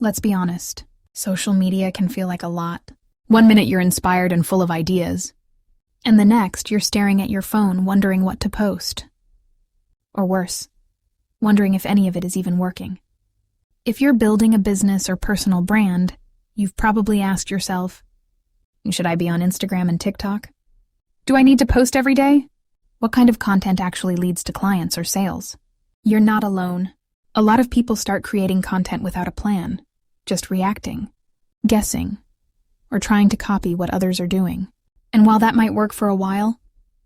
Let's be honest, social media can feel like a lot. One minute you're inspired and full of ideas, and the next you're staring at your phone wondering what to post. Or worse, wondering if any of it is even working. If you're building a business or personal brand, you've probably asked yourself, should I be on Instagram and TikTok? Do I need to post every day? What kind of content actually leads to clients or sales? You're not alone. A lot of people start creating content without a plan, just reacting, guessing, or trying to copy what others are doing. And while that might work for a while,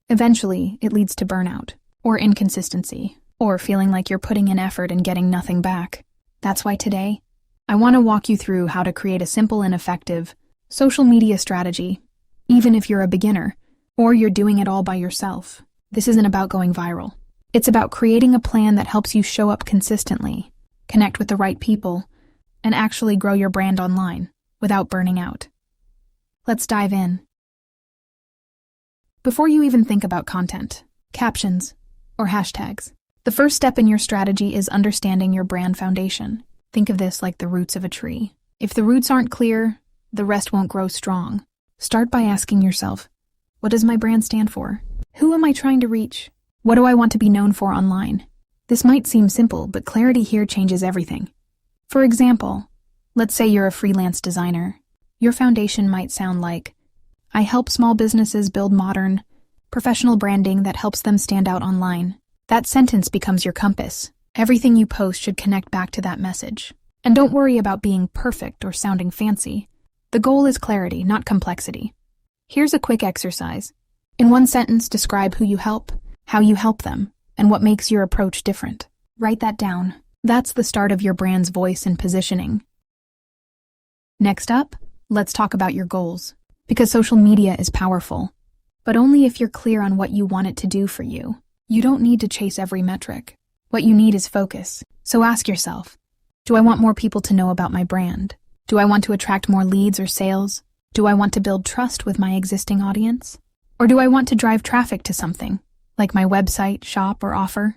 eventually it leads to burnout, or inconsistency, or feeling like you're putting in effort and getting nothing back. That's why today, I want to walk you through how to create a simple and effective social media strategy, even if you're a beginner, or you're doing it all by yourself. This isn't about going viral. It's about creating a plan that helps you show up consistently, connect with the right people, and actually grow your brand online without burning out. Let's dive in. Before you even think about content, captions, or hashtags, the first step in your strategy is understanding your brand foundation. Think of this like the roots of a tree. If the roots aren't clear, the rest won't grow strong. Start by asking yourself, what does my brand stand for? Who am I trying to reach? What do I want to be known for online? This might seem simple, but clarity here changes everything. For example, let's say you're a freelance designer. Your foundation might sound like, I help small businesses build modern, professional branding that helps them stand out online. That sentence becomes your compass. Everything you post should connect back to that message. And don't worry about being perfect or sounding fancy. The goal is clarity, not complexity. Here's a quick exercise. In one sentence, describe who you help, how you help them, and what makes your approach different. Write that down. That's the start of your brand's voice and positioning. Next up, let's talk about your goals. Because social media is powerful, but only if you're clear on what you want it to do for you. You don't need to chase every metric. What you need is focus. So ask yourself, do I want more people to know about my brand? Do I want to attract more leads or sales? Do I want to build trust with my existing audience? Or do I want to drive traffic to something, like my website, shop, or offer?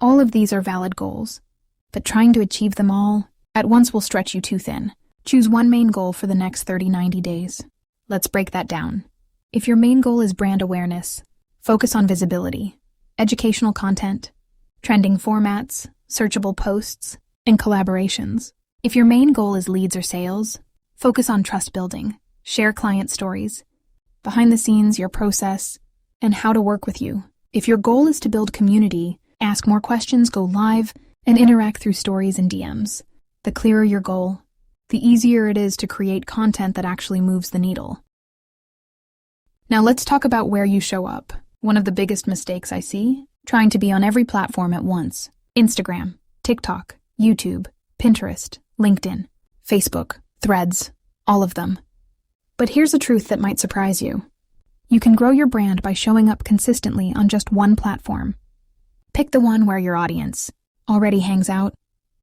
All of these are valid goals, but trying to achieve them all at once will stretch you too thin. Choose one main goal for the next 30-90 days. Let's break that down. If your main goal is brand awareness, focus on visibility, educational content, trending formats, searchable posts, and collaborations. If your main goal is leads or sales, focus on trust building, share client stories, behind the scenes, your process, and how to work with you. If your goal is to build community, ask more questions, go live, and interact through stories and DMs. The clearer your goal, the easier it is to create content that actually moves the needle. Now let's talk about where you show up. One of the biggest mistakes I see, trying to be on every platform at once. Instagram, TikTok, YouTube, Pinterest, LinkedIn, Facebook, Threads, all of them. But here's a truth that might surprise you. You can grow your brand by showing up consistently on just one platform. Pick the one where your audience already hangs out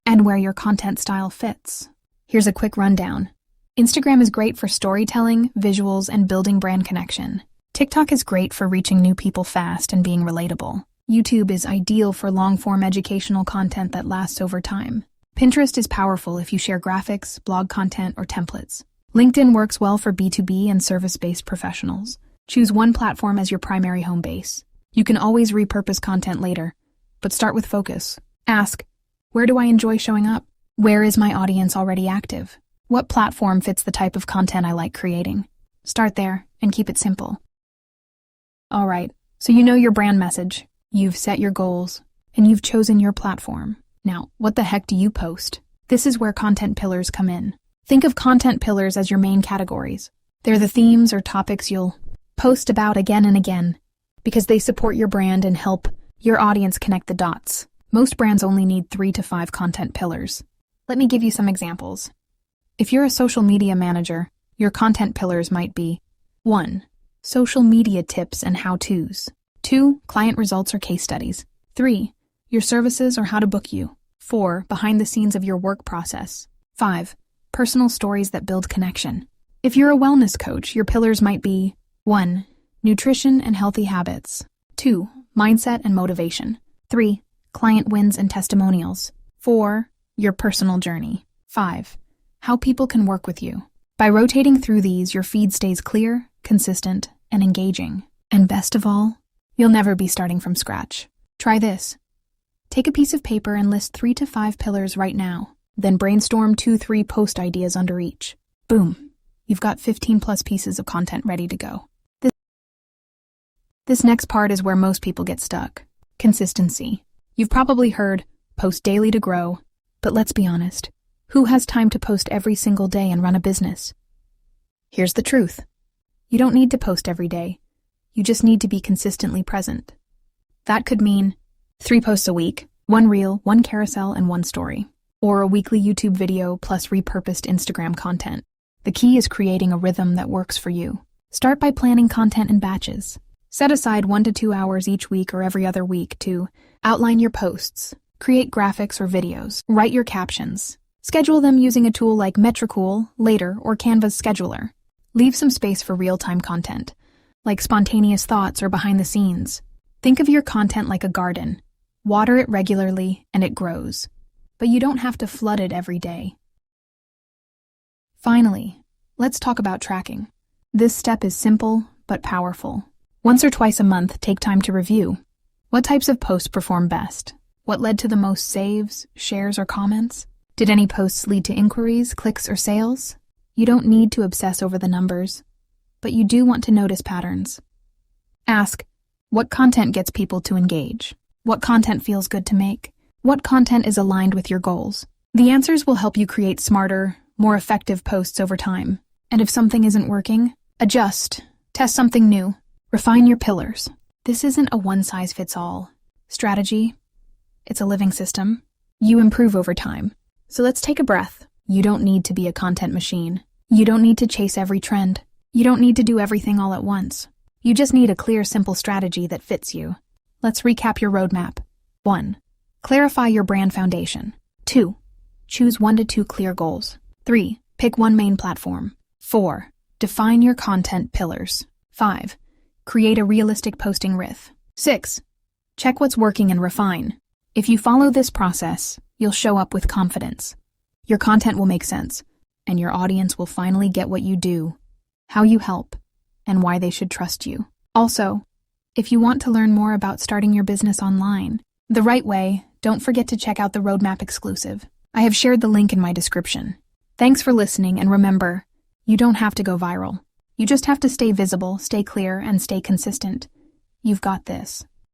and where your content style fits. Here's a quick rundown. Instagram is great for storytelling, visuals, and building brand connection. TikTok is great for reaching new people fast and being relatable. YouTube is ideal for long-form educational content that lasts over time. Pinterest is powerful if you share graphics, blog content, or templates. LinkedIn works well for B2B and service-based professionals. Choose one platform as your primary home base. You can always repurpose content later, but start with focus. Ask, where do I enjoy showing up? Where is my audience already active? What platform fits the type of content I like creating? Start there and keep it simple. All right, so you know your brand message, you've set your goals, and you've chosen your platform. Now, what the heck do you post? This is where content pillars come in. Think of content pillars as your main categories. They're the themes or topics you'll post about again and again because they support your brand and help your audience connect the dots. Most brands only need 3 to 5 content pillars. Let me give you some examples. If you're a social media manager, your content pillars might be 1. Social media tips and how-tos. 2. Client results or case studies. 3. Your services or how to book you. 4. Behind the scenes of your work process. 5. Personal stories that build connection. If you're a wellness coach, your pillars might be 1. Nutrition and healthy habits. 2. Mindset and motivation. 3. Client wins and testimonials. 4. Your personal journey. 5. How people can work with you. By rotating through these, your feed stays clear, consistent, and engaging. And best of all, you'll never be starting from scratch. Try this. Take a piece of paper and list 3 to 5 pillars right now. Then brainstorm 2-3 post ideas under each. Boom. You've got 15 plus pieces of content ready to go. This next part is where most people get stuck. Consistency. You've probably heard, post daily to grow. But let's be honest. Who has time to post every single day and run a business? Here's the truth. You don't need to post every day. You just need to be consistently present. That could mean 3 posts a week, 1 reel, 1 carousel, and 1 story. Or a weekly YouTube video plus repurposed Instagram content. The key is creating a rhythm that works for you. Start by planning content in batches. Set aside 1 to 2 hours each week or every other week to outline your posts, create graphics or videos, write your captions. Schedule them using a tool like Metricool, Later, or Canva's scheduler. Leave some space for real-time content, like spontaneous thoughts or behind the scenes. Think of your content like a garden. Water it regularly and it grows. But you don't have to flood it every day. Finally, let's talk about tracking. This step is simple but powerful. Once or twice a month, take time to review. What types of posts perform best? What led to the most saves, shares, or comments? Did any posts lead to inquiries, clicks, or sales? You don't need to obsess over the numbers, but you do want to notice patterns. Ask, what content gets people to engage? What content feels good to make? What content is aligned with your goals? The answers will help you create smarter, more effective posts over time. And if something isn't working, adjust, test something new, refine your pillars. This isn't a one-size-fits-all strategy. It's a living system. You improve over time. So let's take a breath. You don't need to be a content machine. You don't need to chase every trend. You don't need to do everything all at once. You just need a clear, simple strategy that fits you. Let's recap your roadmap. 1. Clarify your brand foundation. 2. Choose 1 to 2 clear goals. 3. Pick 1 main platform. 4. Define your content pillars. 5. Create a realistic posting rhythm. 6. Check what's working and refine. If you follow this process, you'll show up with confidence. Your content will make sense, and your audience will finally get what you do, how you help, and why they should trust you. Also, if you want to learn more about starting your business online the right way, don't forget to check out the Roadmap exclusive. I have shared the link in my description. Thanks for listening, and remember, you don't have to go viral. You just have to stay visible, stay clear, and stay consistent. You've got this.